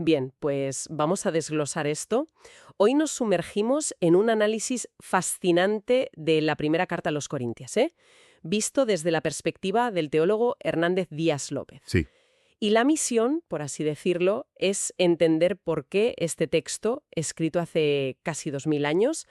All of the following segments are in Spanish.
Bien, pues vamos a desglosar esto. Hoy nos sumergimos en un análisis fascinante de la primera carta a los Corintios, visto desde la perspectiva del teólogo Hernández Díaz López. Sí. Y la misión, por así decirlo, es entender por qué este texto, escrito hace casi 2000 años,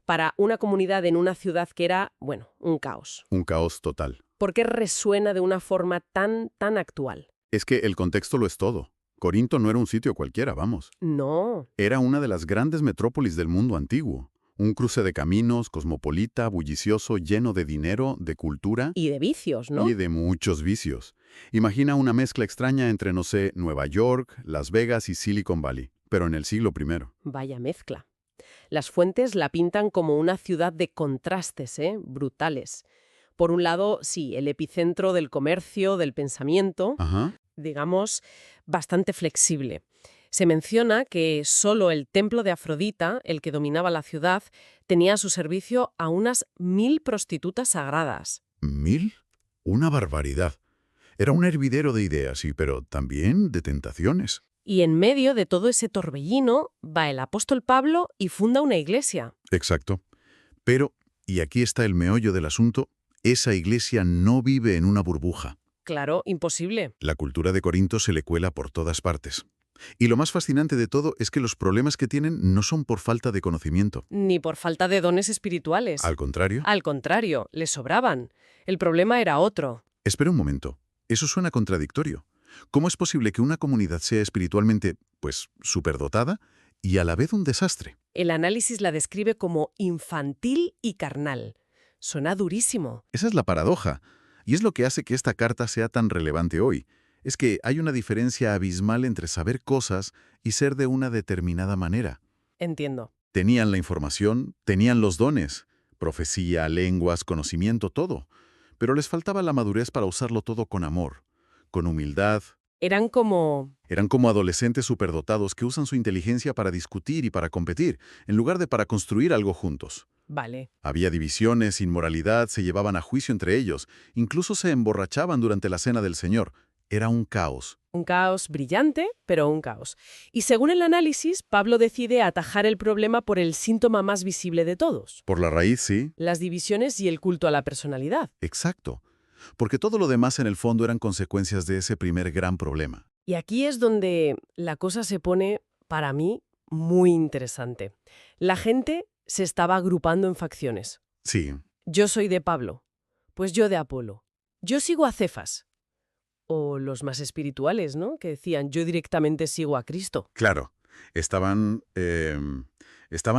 para una comunidad en una ciudad que era, bueno, un caos. Un caos total. ¿Por qué resuena de una forma tan actual? Es que el contexto lo es todo. Corinto no era un sitio cualquiera, vamos. No. Era una de las grandes metrópolis del mundo antiguo. Un cruce de caminos, cosmopolita, bullicioso, lleno de dinero, de cultura. Y de vicios, ¿no? Y de muchos vicios. Imagina una mezcla extraña entre, no sé, Nueva York, Las Vegas y Silicon Valley, pero en el siglo I. Vaya mezcla. Las fuentes la pintan como una ciudad de contrastes, brutales. Por un lado, sí, el epicentro del comercio, del pensamiento, Ajá. digamos, bastante flexible. Se menciona que solo el templo de Afrodita, el que dominaba la ciudad, tenía a su servicio a unas 1000 prostitutas sagradas. ¿1000? Una barbaridad. Era un hervidero de ideas, sí, pero también de tentaciones. Y en medio de todo ese torbellino va el apóstol Pablo y funda una iglesia. Exacto. Pero, y aquí está el meollo del asunto, esa iglesia no vive en una burbuja. Claro, imposible. La cultura de Corinto se le cuela por todas partes. Y lo más fascinante de todo es que los problemas que tienen no son por falta de conocimiento. Ni por falta de dones espirituales. Al contrario. Al contrario, les sobraban. El problema era otro. Espera un momento. Eso suena contradictorio. ¿Cómo es posible que una comunidad sea espiritualmente, pues, superdotada y a la vez un desastre? El análisis la describe como infantil y carnal. Suena durísimo. Esa es la paradoja. Y es lo que hace que esta carta sea tan relevante hoy. Es que hay una diferencia abismal entre saber cosas y ser de una determinada manera. Entiendo. Tenían la información, tenían los dones, profecía, lenguas, conocimiento, todo. Pero les faltaba la madurez para usarlo todo con amor, con humildad. Eran como... Eran como adolescentes superdotados que usan su inteligencia para discutir y para competir, en lugar de para construir algo juntos. Vale. Había divisiones, inmoralidad, se llevaban a juicio entre ellos, incluso se emborrachaban durante la cena del Señor. Era un caos. Un caos brillante, pero un caos. Y según el análisis, Pablo decide atajar el problema por el síntoma más visible de todos. Por la raíz, sí. Las divisiones y el culto a la personalidad. Exacto. Porque todo lo demás en el fondo eran consecuencias de ese primer gran problema. Y aquí es donde la cosa se pone, para mí, muy interesante. La gente se estaba agrupando en facciones. Sí. Yo soy de Pablo, pues yo de Apolo. Yo sigo a Cefas. O los más espirituales, ¿no? Que decían, yo directamente sigo a Cristo. Claro. Estaban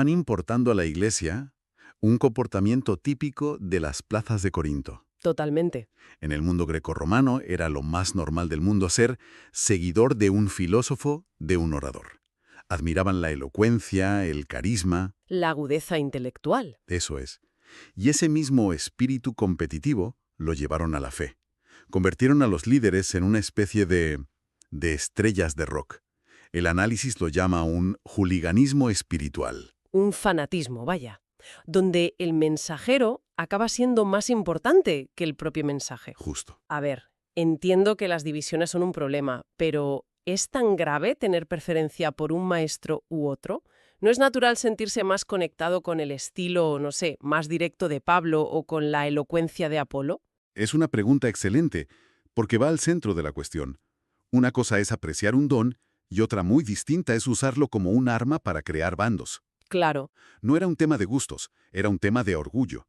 importando a la iglesia un comportamiento típico de las plazas de Corinto. Totalmente. En el mundo grecorromano era lo más normal del mundo ser seguidor de un filósofo, de un orador. Admiraban la elocuencia, el carisma. La agudeza intelectual. Eso es. Y ese mismo espíritu competitivo lo llevaron a la fe. Convirtieron a los líderes en una especie de estrellas de rock. El análisis lo llama un hooliganismo espiritual. Un fanatismo, vaya. Donde el mensajero acaba siendo más importante que el propio mensaje. Justo. A ver, entiendo que las divisiones son un problema, pero ¿es tan grave tener preferencia por un maestro u otro? ¿No es natural sentirse más conectado con el estilo, no sé, más directo de Pablo o con la elocuencia de Apolo? Es una pregunta excelente, porque va al centro de la cuestión. Una cosa es apreciar un don y otra muy distinta es usarlo como un arma para crear bandos. Claro. No era un tema de gustos, era un tema de orgullo.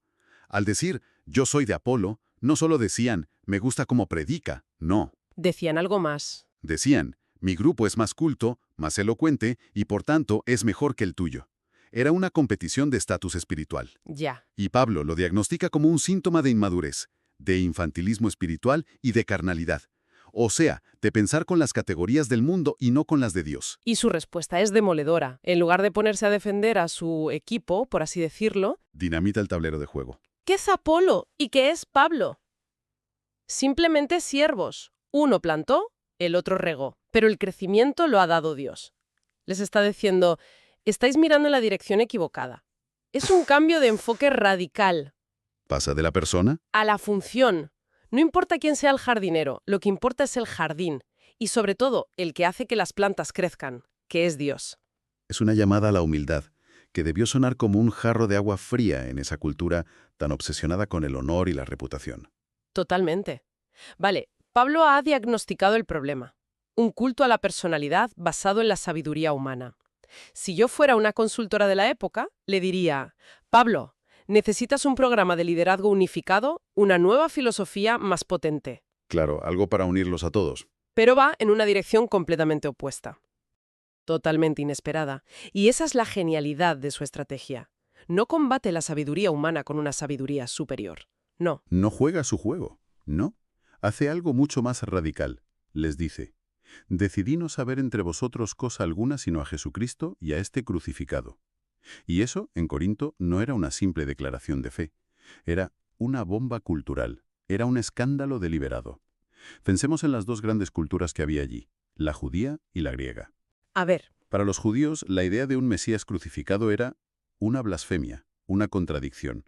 Al decir, yo soy de Apolo, no solo decían, me gusta cómo predica, no. Decían algo más. Decían, mi grupo es más culto, más elocuente y por tanto es mejor que el tuyo. Era una competición de estatus espiritual. Ya. Y Pablo lo diagnostica como un síntoma de inmadurez, de infantilismo espiritual y de carnalidad. O sea, de pensar con las categorías del mundo y no con las de Dios. Y su respuesta es demoledora. En lugar de ponerse a defender a su equipo, por así decirlo, Dinamita el tablero de juego. ¿qué es Apolo y qué es Pablo? Simplemente siervos. Uno plantó, el otro regó, pero el crecimiento lo ha dado Dios. Les está diciendo, estáis mirando en la dirección equivocada. Es un cambio de enfoque radical. ¿Pasa de la persona? A la función. No importa quién sea el jardinero, lo que importa es el jardín. Y sobre todo, el que hace que las plantas crezcan, que es Dios. Es una llamada a la humildad, que debió sonar como un jarro de agua fría en esa cultura tan obsesionada con el honor y la reputación. Totalmente. Vale, Pablo ha diagnosticado el problema. Un culto a la personalidad basado en la sabiduría humana. Si yo fuera una consultora de la época, le diría, Pablo, necesitas un programa de liderazgo unificado, una nueva filosofía más potente. Claro, algo para unirlos a todos. Pero va en una dirección completamente opuesta. Totalmente inesperada. Y esa es la genialidad de su estrategia. No combate la sabiduría humana con una sabiduría superior. No. No juega su juego, no. Hace algo mucho más radical. Les dice, decidí no saber entre vosotros cosa alguna sino a Jesucristo y a este crucificado. Y eso, en Corinto, no era una simple declaración de fe. Era una bomba cultural. Era un escándalo deliberado. Pensemos en las dos grandes culturas que había allí, la judía y la griega. A ver, Para los judíos, la idea de un Mesías crucificado era una blasfemia, una contradicción.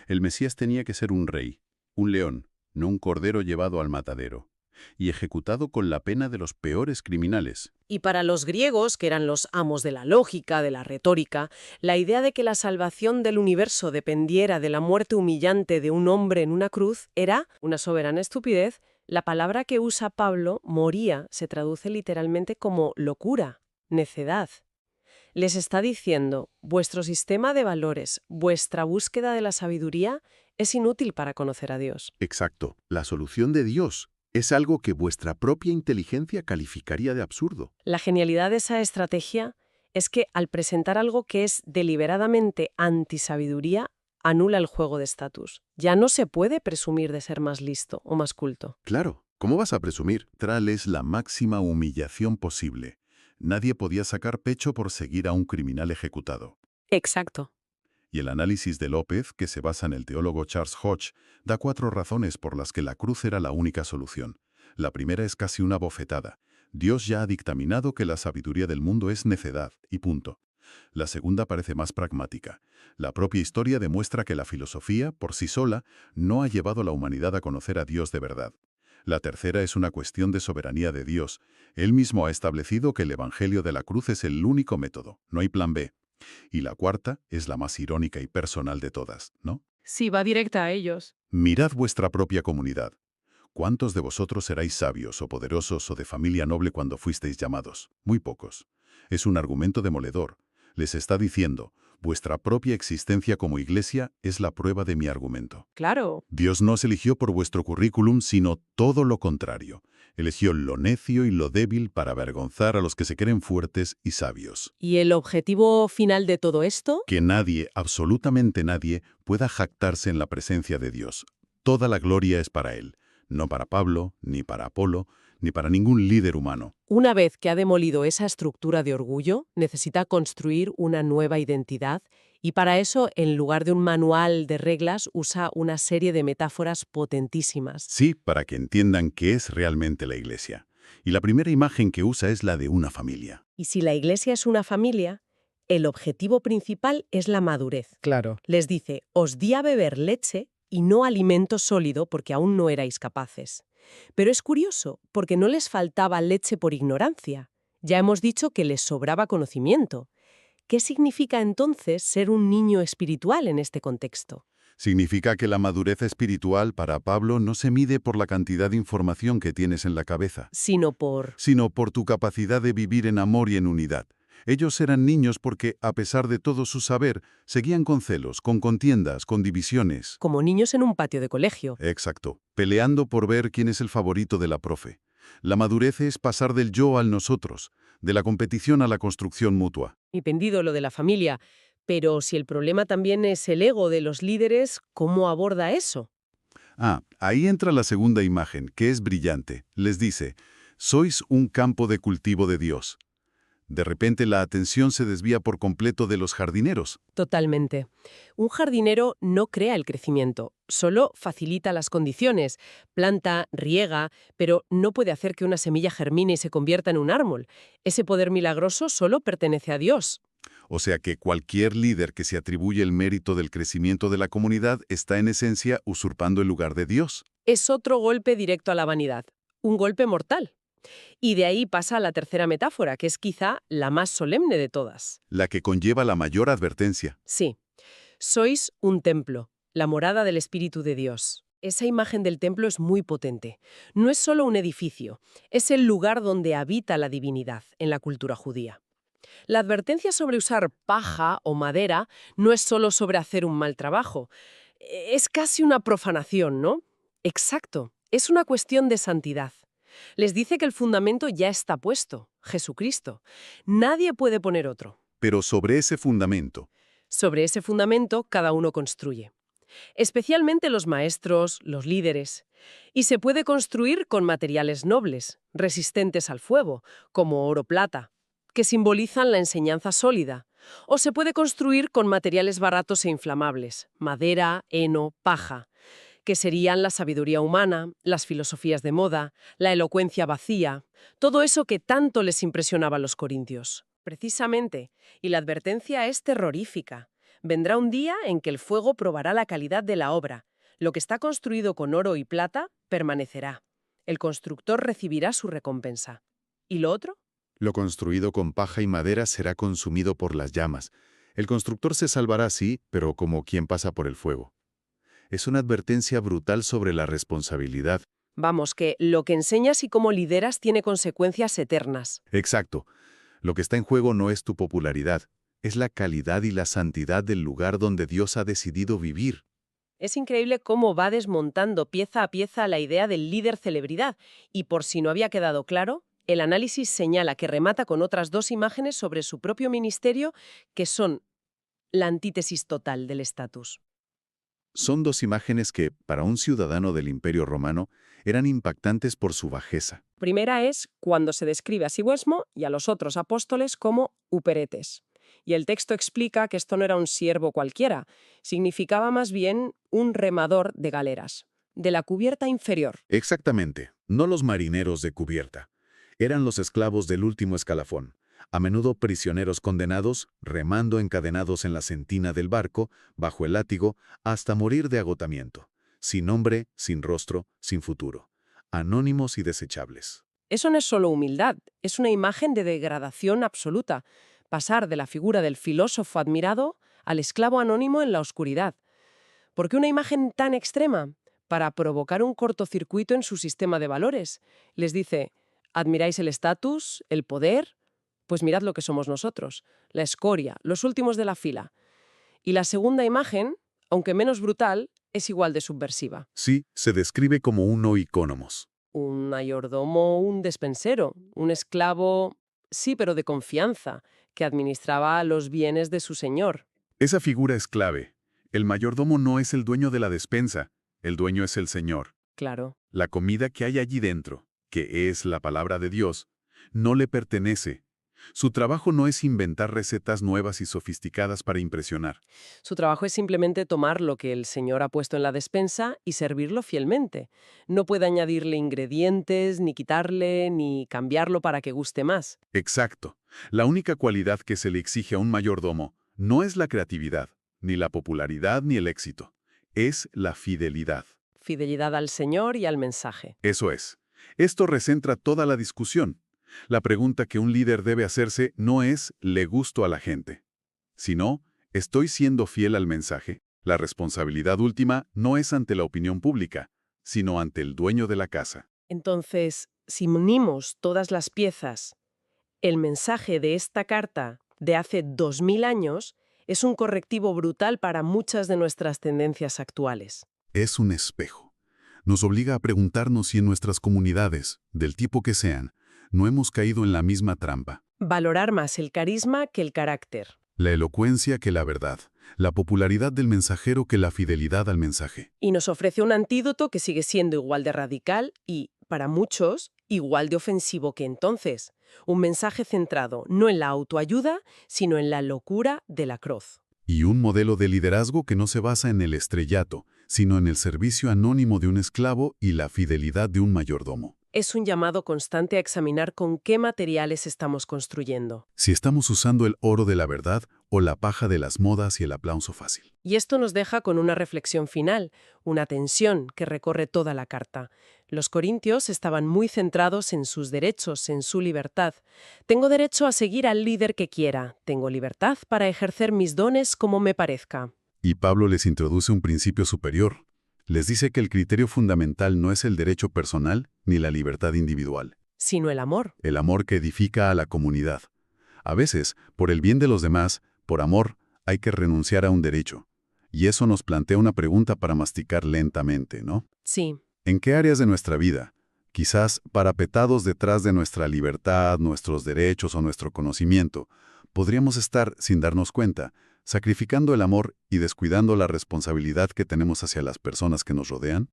El Mesías tenía que ser un rey, un león, no un cordero llevado al matadero, y ejecutado con la pena de los peores criminales. y para los griegos, que eran los amos de la lógica, de la retórica, la idea de que la salvación del universo dependiera de la muerte humillante de un hombre en una cruz era una soberana estupidez. La palabra que usa Pablo, moría, se traduce literalmente como locura, necedad. Les está diciendo, vuestro sistema de valores, vuestra búsqueda de la sabiduría es inútil para conocer a Dios. Exacto. La solución de Dios es algo que vuestra propia inteligencia calificaría de absurdo. La genialidad de esa estrategia es que al presentar algo que es deliberadamente antisabiduría, anula el juego de estatus. Ya no se puede presumir de ser más listo o más culto. Claro, ¿cómo vas a presumir? Trales la máxima humillación posible. Nadie podía sacar pecho por seguir a un criminal ejecutado. Exacto. Y el análisis de López, que se basa en el teólogo Charles Hodge, da 4 razones por las que la cruz era la única solución. La primera es casi una bofetada. Dios ya ha dictaminado que la sabiduría del mundo es necedad, y punto. La segunda parece más pragmática. La propia historia demuestra que la filosofía, por sí sola, no ha llevado a la humanidad a conocer a Dios de verdad. La tercera es una cuestión de soberanía de Dios. Él mismo ha establecido que el Evangelio de la cruz es el único método, no hay plan B. Y la cuarta es la más irónica y personal de todas, ¿no? Sí, va directa a ellos. Mirad vuestra propia comunidad. ¿Cuántos de vosotros erais sabios o poderosos o de familia noble cuando fuisteis llamados? Muy pocos. Es un argumento demoledor. Les está diciendo, vuestra propia existencia como iglesia es la prueba de mi argumento. Claro. Dios no os eligió por vuestro currículum, sino todo lo contrario. Eligió lo necio y lo débil para avergonzar a los que se creen fuertes y sabios. ¿Y el objetivo final de todo esto? Que nadie, absolutamente nadie, pueda jactarse en la presencia de Dios. Toda la gloria es para Él, no para Pablo, ni para Apolo, ni para ningún líder humano. Una vez que ha demolido esa estructura de orgullo, necesita construir una nueva identidad y para eso, en lugar de un manual de reglas, usa una serie de metáforas potentísimas. Sí, para que entiendan qué es realmente la iglesia. Y la primera imagen que usa es la de una familia. Y si la iglesia es una familia, el objetivo principal es la madurez. Claro. Les dice, os di a beber leche y no alimento sólido porque aún no erais capaces. Pero es curioso, porque no les faltaba leche por ignorancia. Ya hemos dicho que les sobraba conocimiento. ¿Qué significa entonces ser un niño espiritual en este contexto? Significa que la madurez espiritual para Pablo no se mide por la cantidad de información que tienes en la cabeza, Sino por... sino por tu capacidad de vivir en amor y en unidad. Ellos eran niños porque, a pesar de todo su saber, seguían con celos, con contiendas, con divisiones. como niños en un patio de colegio. Exacto, peleando por ver quién es el favorito de la profe. La madurez es pasar del yo al nosotros, de la competición a la construcción mutua. Entendido lo de la familia, pero si el problema también es el ego de los líderes, ¿cómo aborda eso? Ahí entra la segunda imagen, que es brillante. Les dice, sois un campo de cultivo de Dios. De repente la atención se desvía por completo de los jardineros. Totalmente. Un jardinero no crea el crecimiento, solo facilita las condiciones, planta, riega, pero no puede hacer que una semilla germine y se convierta en un árbol. Ese poder milagroso solo pertenece a Dios. O sea que cualquier líder que se atribuye el mérito del crecimiento de la comunidad está en esencia usurpando el lugar de Dios. Es otro golpe directo a la vanidad, un golpe mortal. Y de ahí pasa a la tercera metáfora, que es quizá la más solemne de todas. La que conlleva la mayor advertencia. Sí, sois un templo, la morada del Espíritu de Dios. Esa imagen del templo es muy potente. No es solo un edificio, es el lugar donde habita la divinidad en la cultura judía. La advertencia sobre usar paja o madera no es solo sobre hacer un mal trabajo. Es casi una profanación, ¿no? Exacto, es una cuestión de santidad. Les dice que el fundamento ya está puesto, Jesucristo. Nadie puede poner otro. Pero sobre ese fundamento, Sobre ese fundamento cada uno construye. Especialmente los maestros, los líderes. Y se puede construir con materiales nobles, resistentes al fuego, como oro-plata, que simbolizan la enseñanza sólida. O se puede construir con materiales baratos e inflamables, madera, heno, paja, que serían la sabiduría humana, las filosofías de moda, la elocuencia vacía, todo eso que tanto les impresionaba a los corintios. Precisamente, y la advertencia es terrorífica. Vendrá un día en que el fuego probará la calidad de la obra. Lo que está construido con oro y plata permanecerá. El constructor recibirá su recompensa. ¿Y lo otro? Lo construido con paja y madera será consumido por las llamas. El constructor se salvará, sí, pero como quien pasa por el fuego. Es una advertencia brutal sobre la responsabilidad. Vamos, que lo que enseñas y cómo lideras tiene consecuencias eternas. Exacto. Lo que está en juego no es tu popularidad, es la calidad y la santidad del lugar donde Dios ha decidido vivir. Es increíble cómo va desmontando pieza a pieza la idea del líder celebridad. Y por si no había quedado claro, el análisis señala que remata con otras dos imágenes sobre su propio ministerio que son la antítesis total del estatus. Son dos imágenes que, para un ciudadano del Imperio Romano, eran impactantes por su bajeza. Primera es cuando se describe a sí mismo y a los otros apóstoles como uperetes. Y el texto explica que esto no era un siervo cualquiera, significaba más bien un remador de galeras, de la cubierta inferior. Exactamente, no los marineros de cubierta. Eran los esclavos del último escalafón, a menudo prisioneros condenados, remando encadenados en la sentina del barco, bajo el látigo, hasta morir de agotamiento. Sin nombre, sin rostro, sin futuro. Anónimos y desechables. Eso no es solo humildad, es una imagen de degradación absoluta. Pasar de la figura del filósofo admirado al esclavo anónimo en la oscuridad. ¿Por qué una imagen tan extrema? Para provocar un cortocircuito en su sistema de valores. Les dice, ¿admiráis el estatus, el poder? Pues mirad lo que somos nosotros, la escoria, los últimos de la fila. Y la segunda imagen, aunque menos brutal, es igual de subversiva. Sí, se describe como un oikonomos. Un mayordomo, un despensero, un esclavo, sí, pero de confianza, que administraba los bienes de su señor. esa figura es clave. El mayordomo no es el dueño de la despensa, el dueño es el Señor. Claro. La comida que hay allí dentro, que es la palabra de Dios, no le pertenece. Su trabajo no es inventar recetas nuevas y sofisticadas para impresionar. Su trabajo es simplemente tomar lo que el señor ha puesto en la despensa y servirlo fielmente. No puede añadirle ingredientes, ni quitarle, ni cambiarlo para que guste más. Exacto. La única cualidad que se le exige a un mayordomo no es la creatividad, ni la popularidad, ni el éxito. Es la fidelidad. Fidelidad al señor y al mensaje. Eso es. Esto recentra toda la discusión. La pregunta que un líder debe hacerse no es ¿le gusto a la gente?, sino ¿estoy siendo fiel al mensaje? La responsabilidad última no es ante la opinión pública, sino ante el dueño de la casa. Entonces, si unimos todas las piezas, el mensaje de esta carta de hace 2000 años es un correctivo brutal para muchas de nuestras tendencias actuales. Es un espejo. Nos obliga a preguntarnos si en nuestras comunidades, del tipo que sean, no hemos caído en la misma trampa. Valorar más el carisma que el carácter. La elocuencia que la verdad, la popularidad del mensajero que la fidelidad al mensaje. Y nos ofrece un antídoto que sigue siendo igual de radical y, para muchos, igual de ofensivo que entonces. Un mensaje centrado no en la autoayuda, sino en la locura de la cruz. Y un modelo de liderazgo que no se basa en el estrellato, sino en el servicio anónimo de un esclavo y la fidelidad de un mayordomo. Es un llamado constante a examinar con qué materiales estamos construyendo. Si estamos usando el oro de la verdad o la paja de las modas y el aplauso fácil. Y esto nos deja con una reflexión final, una tensión que recorre toda la carta. Los corintios estaban muy centrados en sus derechos, en su libertad. Tengo derecho a seguir al líder que quiera. Tengo libertad para ejercer mis dones como me parezca. Y Pablo les introduce un principio superior. Les dice que el criterio fundamental no es el derecho personal ni la libertad individual, Sino el amor. el amor que edifica a la comunidad. A veces, por el bien de los demás, por amor, hay que renunciar a un derecho. Y eso nos plantea una pregunta para masticar lentamente, ¿no? Sí. ¿En qué áreas de nuestra vida, quizás parapetados detrás de nuestra libertad, nuestros derechos o nuestro conocimiento, podríamos estar, sin darnos cuenta, sacrificando el amor y descuidando la responsabilidad que tenemos hacia las personas que nos rodean?